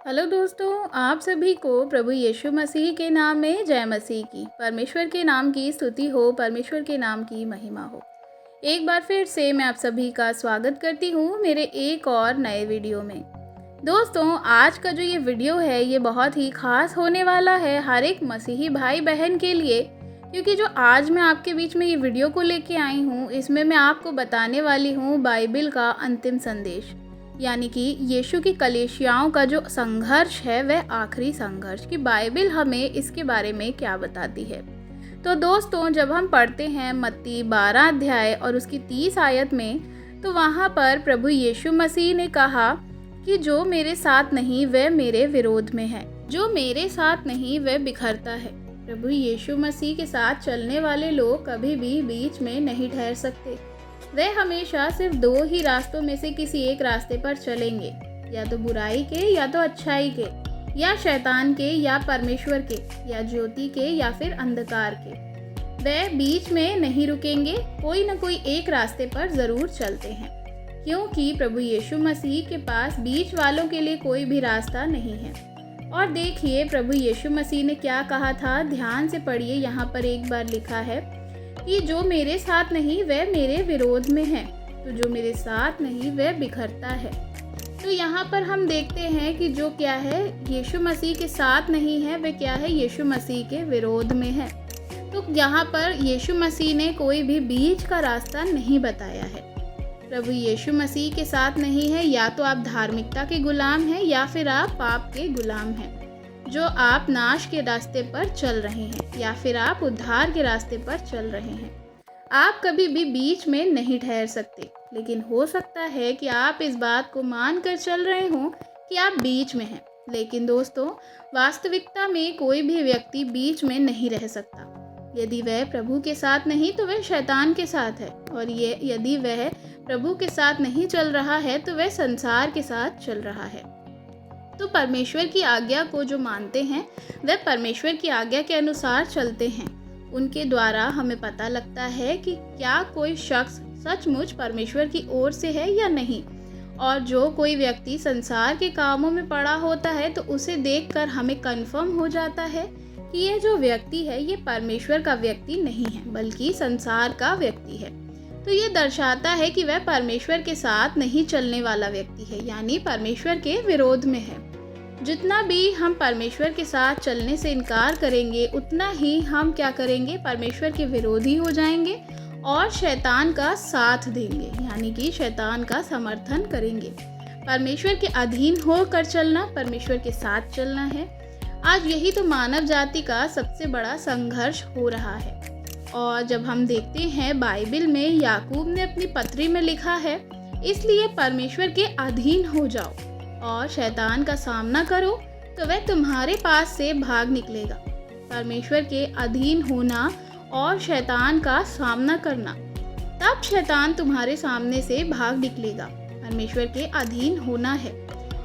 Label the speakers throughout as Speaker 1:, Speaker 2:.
Speaker 1: Hello दोस्तों, आप सभी को प्रभु यीशु मसीह के नाम में जय मसीह की। परमेश्वर के नाम की स्तुति हो, परमेश्वर के नाम की महिमा हो। एक बार फिर से मैं आप सभी का स्वागत करती हूँ मेरे एक और नए वीडियो में। दोस्तों, आज का जो ये वीडियो है ये बहुत ही खास होने वाला है हर एक मसीही भाई बहन के लिए, क्योंकि जो आज मैं आपके बीच में ये वीडियो को लेके आई हूँ इसमें मैं आपको बताने वाली हूँ बाइबिल का अंतिम संदेश, यानी कि यीशु की कलीसियाओं का जो संघर्ष है वह आखिरी संघर्ष कि बाइबिल हमें इसके बारे में क्या बताती है। तो दोस्तों, जब हम पढ़ते हैं मत्ती 12 अध्याय और उसकी 30 आयत में, तो वहाँ पर प्रभु यीशु मसीह ने कहा कि जो मेरे साथ नहीं वह मेरे विरोध में है, जो मेरे साथ नहीं वह बिखरता है। प्रभु यीशु मसीह के साथ चलने वाले लोग कभी भी बीच में नहीं ठहर सकते। वे हमेशा सिर्फ दो ही रास्तों में से किसी एक रास्ते पर चलेंगे, या तो बुराई के या तो अच्छाई के, या शैतान के या परमेश्वर के, या ज्योति के या फिर अंधकार के। वे बीच में नहीं रुकेंगे, कोई न कोई एक रास्ते पर ज़रूर चलते हैं, क्योंकि प्रभु यीशु मसीह के पास बीच वालों के लिए कोई भी रास्ता नहीं है। और देखिए प्रभु यीशु मसीह ने क्या कहा था, ध्यान से पढ़िए। यहाँ पर एक बार लिखा है कि जो मेरे साथ नहीं वह मेरे विरोध में है, तो जो मेरे साथ नहीं वह बिखरता है। तो यहाँ पर हम देखते हैं कि जो क्या है, यीशु मसीह के साथ नहीं है वह क्या है, यीशु मसीह के विरोध में है। तो यहाँ पर यीशु मसीह ने कोई भी बीच का रास्ता नहीं बताया है। प्रभु यीशु मसीह के साथ नहीं है, या तो आप धार्मिकता के गुलाम हैं या फिर आप पाप के गुलाम हैं, जो आप नाश के रास्ते पर चल रहे हैं, या फिर आप उद्धार के रास्ते पर चल रहे हैं। आप कभी भी बीच में नहीं ठहर सकते, लेकिन हो सकता है कि आप इस बात को मान कर चल रहे हों कि आप बीच में हैं। लेकिन दोस्तों, वास्तविकता में कोई भी व्यक्ति बीच में नहीं रह सकता। यदि वह प्रभु के साथ नहीं तो वह शैतान के साथ है, और यदि वह प्रभु के साथ नहीं चल रहा है तो वह संसार के साथ चल रहा है। तो परमेश्वर की आज्ञा को जो मानते हैं वह परमेश्वर की आज्ञा के अनुसार चलते हैं। उनके द्वारा हमें पता लगता है कि क्या कोई शख्स सचमुच परमेश्वर की ओर से है या नहीं। और जो कोई व्यक्ति संसार के कामों में पड़ा होता है तो उसे देखकर हमें कन्फर्म हो जाता है कि ये जो व्यक्ति है ये परमेश्वर का व्यक्ति नहीं है, बल्कि संसार का व्यक्ति है। तो ये दर्शाता है कि वह परमेश्वर के साथ नहीं चलने वाला व्यक्ति है, यानी परमेश्वर के विरोध में है। जितना भी हम परमेश्वर के साथ चलने से इनकार करेंगे उतना ही हम क्या करेंगे, परमेश्वर के विरोधी हो जाएंगे और शैतान का साथ देंगे, यानी कि शैतान का समर्थन करेंगे। परमेश्वर के अधीन होकर चलना, परमेश्वर के साथ चलना है। आज यही तो मानव जाति का सबसे बड़ा संघर्ष हो रहा है। और जब हम देखते हैं बाइबिल में याकूब ने अपनी पत्री में लिखा है, इसलिए परमेश्वर के अधीन हो जाओ और शैतान का सामना करो तो वह तुम्हारे पास से भाग निकलेगा। परमेश्वर के अधीन होना और शैतान का सामना करना, तब शैतान तुम्हारे सामने से भाग निकलेगा। परमेश्वर के अधीन होना है,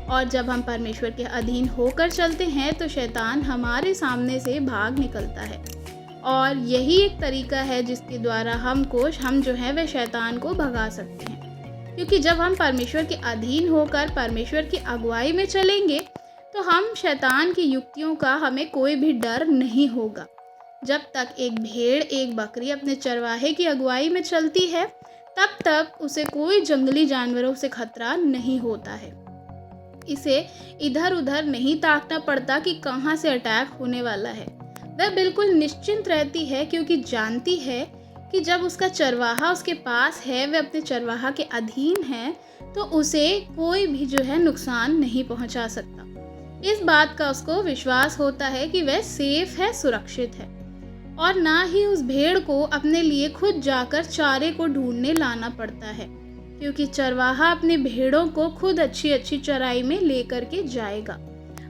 Speaker 1: और जब हम परमेश्वर के अधीन होकर चलते हैं तो शैतान हमारे सामने से भाग निकलता है। और यही एक तरीका है जिसके द्वारा हम जो है वह शैतान को भगा सकते हैं। क्योंकि जब हम परमेश्वर के अधीन होकर परमेश्वर की अगुवाई में चलेंगे तो हम शैतान की युक्तियों का हमें कोई भी डर नहीं होगा। जब तक एक भेड़ एक बकरी अपने चरवाहे की अगुवाई में चलती है तब तक उसे कोई जंगली जानवरों से खतरा नहीं होता है। इसे इधर उधर नहीं ताकना पड़ता कि कहाँ से अटैक होने वाला है। वह बिल्कुल निश्चिंत रहती है, क्योंकि जानती है कि जब उसका चरवाहा उसके पास है, वह अपने चरवाहा के अधीन है, तो उसे कोई भी जो है नुकसान नहीं पहुंचा सकता। इस बात का उसको विश्वास होता है कि वह सेफ है, सुरक्षित है। और ना ही उस भेड़ को अपने लिए खुद जाकर चारे को ढूंढने लाना पड़ता है, क्योंकि चरवाहा अपने भेड़ों को खुद अच्छी अच्छी चराई में लेकर के जाएगा।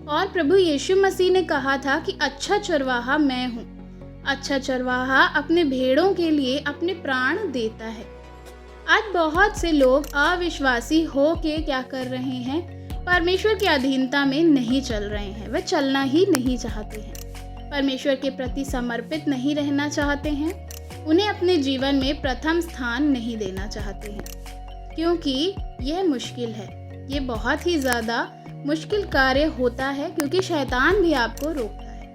Speaker 1: और प्रभु यीशु मसीह ने कहा था कि अच्छा चरवाहा मैं हूँ। अच्छा चरवाहा अपने भेड़ों के लिए अपने प्राण देता है। आज बहुत से लोग अविश्वासी हो के क्या कर रहे हैं, परमेश्वर की अधीनता में नहीं चल रहे हैं। वह चलना ही नहीं चाहते हैं, परमेश्वर के प्रति समर्पित नहीं रहना चाहते हैं, उन्हें अपने जीवन में प्रथम स्थान नहीं देना चाहते हैं, क्योंकि यह मुश्किल है। ये बहुत ही ज़्यादा मुश्किल कार्य होता है क्योंकि शैतान भी आपको रोकता है,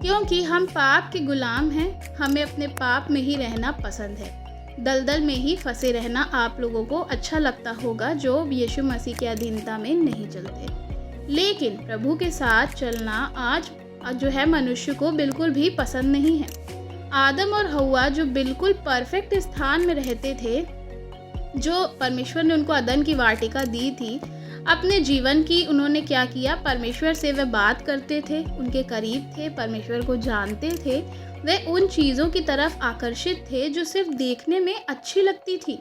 Speaker 1: क्योंकि हम पाप के गुलाम हैं। हमें अपने पाप में ही रहना पसंद है। दलदल में ही फंसे रहना आप लोगों को अच्छा लगता होगा जो यीशु मसीह की अधीनता में नहीं चलते। लेकिन प्रभु के साथ चलना आज जो है मनुष्य को बिल्कुल भी पसंद नहीं है। आदम और हव्वा जो बिल्कुल परफेक्ट स्थान में रहते थे, जो परमेश्वर ने उनको अदन की वाटिका दी थी, अपने जीवन की उन्होंने क्या किया, परमेश्वर से वे बात करते थे, उनके करीब थे, परमेश्वर को जानते थे। वे उन चीज़ों की तरफ आकर्षित थे जो सिर्फ देखने में अच्छी लगती थी,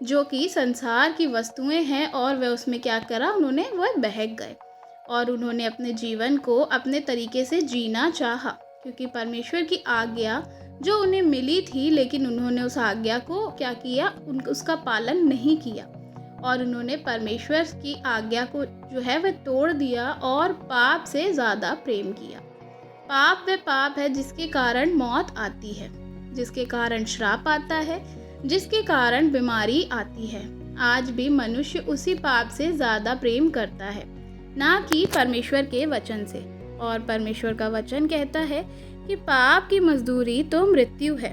Speaker 1: जो कि संसार की वस्तुएं हैं, और वे उसमें क्या करा, उन्होंने वह बहक गए और उन्होंने अपने जीवन को अपने तरीके से जीना चाहा, क्योंकि परमेश्वर की आज्ञा जो उन्हें मिली थी, लेकिन उन्होंने उस आज्ञा को क्या किया, उसका पालन नहीं किया और उन्होंने परमेश्वर की आज्ञा को जो है वह तोड़ दिया और पाप से ज़्यादा प्रेम किया। पाप वह पाप है जिसके कारण मौत आती है, जिसके कारण श्राप आता है, जिसके कारण बीमारी आती है। आज भी मनुष्य उसी पाप से ज़्यादा प्रेम करता है, ना कि परमेश्वर के वचन से। और परमेश्वर का वचन कहता है कि पाप की मजदूरी तो मृत्यु है।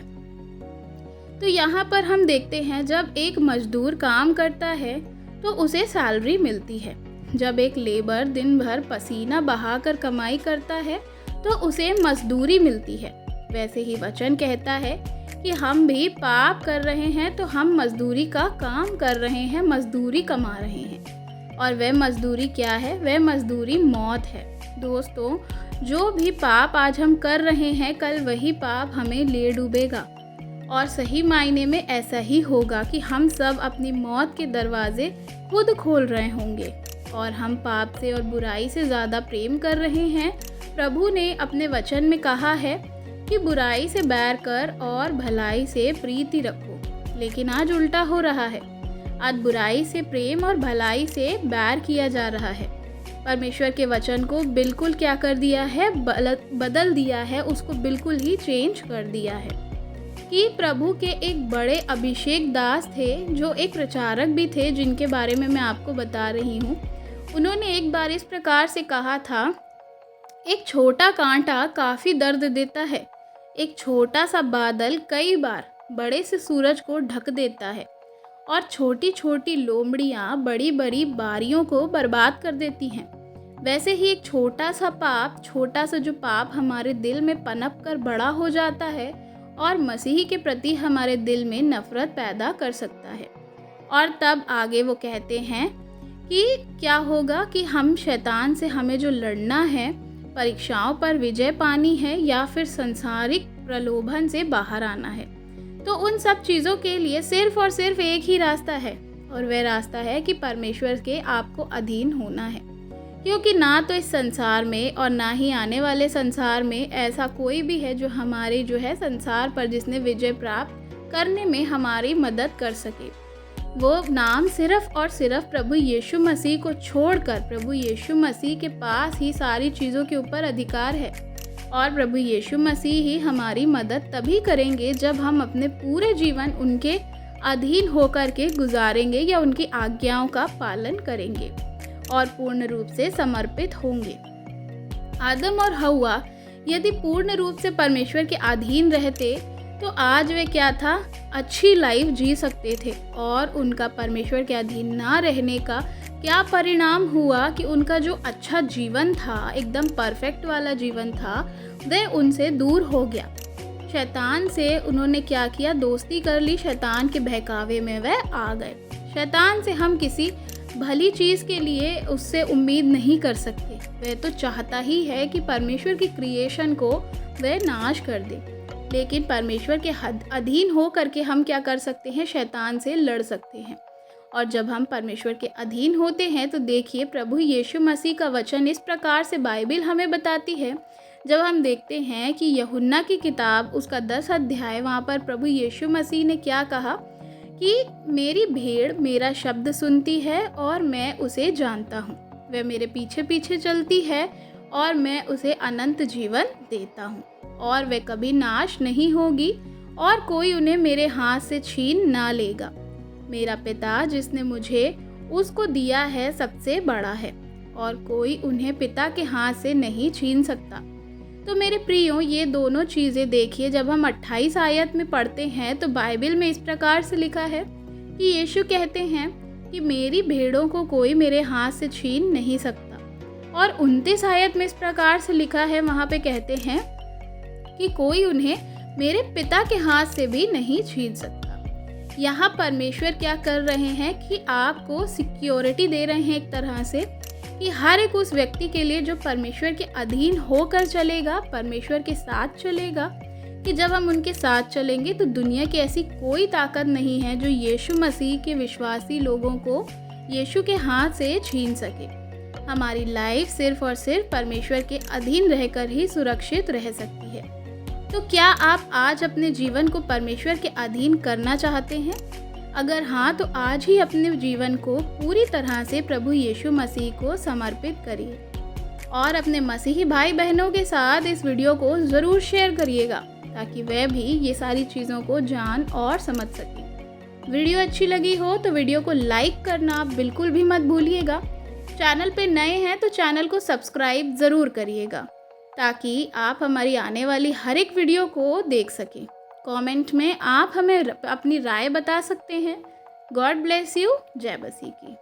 Speaker 1: तो यहाँ पर हम देखते हैं, जब एक मजदूर काम करता है तो उसे सैलरी मिलती है। जब एक लेबर दिन भर पसीना बहाकर कमाई करता है तो उसे मजदूरी मिलती है। वैसे ही वचन कहता है कि हम भी पाप कर रहे हैं तो हम मजदूरी का काम कर रहे हैं, मजदूरी कमा रहे हैं। और वह मजदूरी क्या है? वह मजदूरी मौत है। दोस्तों, जो भी पाप आज हम कर रहे हैं, कल वही पाप हमें ले डूबेगा। और सही मायने में ऐसा ही होगा कि हम सब अपनी मौत के दरवाजे खुद खोल रहे होंगे और हम पाप से और बुराई से ज़्यादा प्रेम कर रहे हैं। प्रभु ने अपने वचन में कहा है कि बुराई से बैर कर और भलाई से प्रीति रखो, लेकिन आज उल्टा हो रहा है। आज बुराई से प्रेम और भलाई से बैर किया जा रहा है। परमेश्वर के वचन को बिल्कुल क्या कर दिया है, बदल दिया है, उसको बिल्कुल ही चेंज कर दिया है। कि प्रभु के एक बड़े अभिषेक दास थे जो एक प्रचारक भी थे, जिनके बारे में मैं आपको बता रही हूँ। उन्होंने एक बार इस प्रकार से कहा था, एक छोटा कांटा काफ़ी दर्द देता है, एक छोटा सा बादल कई बार बड़े से सूरज को ढक देता है, और छोटी छोटी लोमड़ियाँ बड़ी बड़ी बारियों को बर्बाद कर देती हैं। वैसे ही एक छोटा सा जो पाप हमारे दिल में पनप कर बड़ा हो जाता है और मसीह के प्रति हमारे दिल में नफरत पैदा कर सकता है। और तब आगे वो कहते हैं कि क्या होगा कि हम शैतान से हमें जो लड़ना है, परीक्षाओं पर विजय पानी है या फिर सांसारिक प्रलोभन से बाहर आना है, तो उन सब चीज़ों के लिए सिर्फ और सिर्फ एक ही रास्ता है, और वह रास्ता है कि परमेश्वर के आपको अधीन होना है। क्योंकि ना तो इस संसार में और ना ही आने वाले संसार में ऐसा कोई भी है जो हमारे जो है संसार पर जिसने विजय प्राप्त करने में हमारी मदद कर सके। वो नाम सिर्फ और सिर्फ प्रभु यीशु मसीह को छोड़कर प्रभु यीशु मसीह के पास ही सारी चीज़ों के ऊपर अधिकार है। और प्रभु यीशु मसीह ही हमारी मदद तभी करेंगे जब हम अपने पूरे जीवन उनके अधीन होकर के गुजारेंगे या उनकी आज्ञाओं का पालन करेंगे और पूर्ण रूप से समर्पित होंगे। आदम और हव्वा यदि पूर्ण रूप से परमेश्वर के अधीन रहते तो आज वे क्या था, अच्छी लाइफ जी सकते थे। और उनका परमेश्वर के अधीन ना रहने का क्या परिणाम हुआ कि उनका जो अच्छा जीवन था, एकदम परफेक्ट वाला जीवन था, वह उनसे दूर हो गया। शैतान से उन्होंने क्या किया, दोस्ती कर ली। शैतान के बहकावे में वह आ गए। शैतान से हम किसी भली चीज़ के लिए उससे उम्मीद नहीं कर सकते। वह तो चाहता ही है कि परमेश्वर की क्रिएशन को वह नाश कर दे। लेकिन परमेश्वर के अधीन हो करके हम क्या कर सकते हैं, शैतान से लड़ सकते हैं। और जब हम परमेश्वर के अधीन होते हैं तो देखिए प्रभु यीशु मसीह का वचन इस प्रकार से बाइबल हमें बताती है। जब हम देखते हैं कि यूहन्ना की किताब उसका 10 अध्याय, वहाँ पर प्रभु यीशु मसीह ने क्या कहा कि मेरी भेड़ मेरा शब्द सुनती है और मैं उसे जानता हूँ, वह मेरे पीछे पीछे चलती है और मैं उसे अनंत जीवन देता हूँ और वह कभी नाश नहीं होगी और कोई उन्हें मेरे हाथ से छीन ना लेगा। मेरा पिता जिसने मुझे उसको दिया है सबसे बड़ा है और कोई उन्हें पिता के हाथ से नहीं छीन सकता। तो मेरे प्रियो, ये दोनों चीज़ें देखिए, जब हम 28 आयत में पढ़ते हैं तो बाइबल में इस प्रकार से लिखा है कि यीशु कहते हैं कि मेरी भेड़ों को कोई मेरे हाथ से छीन नहीं सकता। और 29 आयत में इस प्रकार से लिखा है, वहाँ पे कहते हैं कि कोई उन्हें मेरे पिता के हाथ से भी नहीं छीन सकता। यहाँ परमेश्वर क्या कर रहे हैं कि आपको सिक्योरिटी दे रहे हैं एक तरह से, कि हर एक उस व्यक्ति के लिए जो परमेश्वर के अधीन होकर चलेगा, परमेश्वर के साथ चलेगा, कि जब हम उनके साथ चलेंगे तो दुनिया की ऐसी कोई ताकत नहीं है जो यीशु मसीह के विश्वासी लोगों को यीशु के हाथ से छीन सके। हमारी लाइफ सिर्फ और सिर्फ परमेश्वर के अधीन रहकर ही सुरक्षित रह सकती है। तो क्या आप आज अपने जीवन को परमेश्वर के अधीन करना चाहते हैं? अगर हाँ, तो आज ही अपने जीवन को पूरी तरह से प्रभु यीशु मसीह को समर्पित करिए और अपने मसीही भाई बहनों के साथ इस वीडियो को ज़रूर शेयर करिएगा, ताकि वह भी ये सारी चीज़ों को जान और समझ सकें। वीडियो अच्छी लगी हो तो वीडियो को लाइक करना आप बिल्कुल भी मत भूलिएगा। चैनल पे नए हैं तो चैनल को सब्सक्राइब ज़रूर करिएगा, ताकि आप हमारी आने वाली हर एक वीडियो को देख सकें। कमेंट में आप हमें अपनी राय बता सकते हैं। God bless you. जय मसीह की।